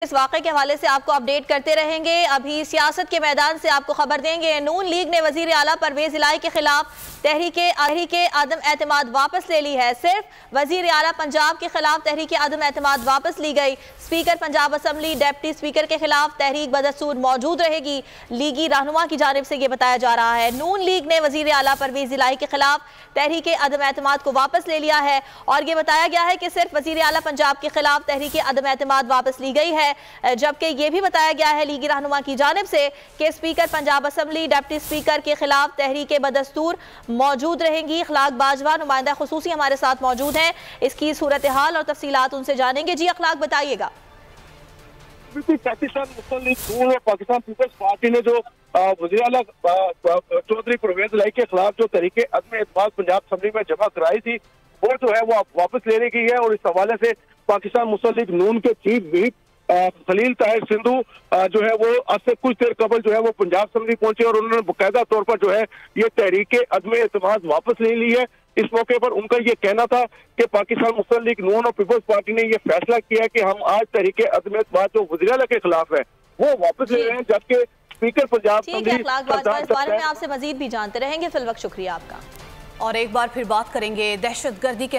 इस वाक़े के हवाले से आपको अपडेट करते रहेंगे। अभी सियासत के मैदान से आपको खबर देंगे। नून लीग ने वजीर आला परवेज इलाही के खिलाफ तहरीक आदम एतमाद वापस ले ली है। सिर्फ वजीर आला पंजाब के खिलाफ तहरीक आदम एतमाद वापस ली गई। Speaker Punjab assembly deputy speaker के खिलाफ तहरीक बदस्तूर मौजूद रहेगी। लीगी रहनुमा की जानिब से यह बताया जा रहा है। नून लीग ने वजीर आला परवेज इलाही के खिलाफ तहरीक आदम एतमाद को वापस ले लिया है और यह बताया गया है कि सिर्फ वजीर आला पंजाब के खिलाफ तहरीक आदम एतमाद वापस ली गई है, जबकि यह भी बताया गया है लीगी रहनुमा की जानिब से कि speaker Punjab assembly deputy speaker के खिलाफ तहरीक बदस्तूर मौजूद रहेंगी। अखलाक बाजवा नुमाइंदा खुसूसी हमारे साथ मौजूद हैं, इसकी सूरत हाल और तफसीलात उनसे जानेंगे। जी अखलाक बताइएगा। पाकिस्तान मुस्लिम लीग नून और पाकिस्तान पीपल्स पार्टी ने जो वज़ीर आला चौधरी परवेज इलाही के खिलाफ जो तहरीक अदम एतमाद पंजाब असम्बली में जमा कराई थी वो जो है वो वापस लेने की है। और इस हवाले से पाकिस्तान मुस्लिम लीग नून के चीफ व्हिप खलील ताहिर सिंधु जो है वो आज से कुछ देर कबल जो है वो पंजाब असम्बली पहुंचे और उन्होंने बाकायदा तौर पर जो है ये तहरीक अदम एतमाद वापस ले ली है। इस मौके पर उनका ये कहना था कि पाकिस्तान मुस्लिम लीग नून और पीपल्स पार्टी ने ये फैसला किया कि हम आज तहरीक अदम एतमाद जो वज़ीर आला के खिलाफ है वो वापस ले रहे हैं, जबकि स्पीकर पंजाब इस बारे में आपसे मजीद भी जानते रहेंगे। फिल वक्त शुक्रिया आपका। और एक बार फिर बात करेंगे दहशतगर्दी के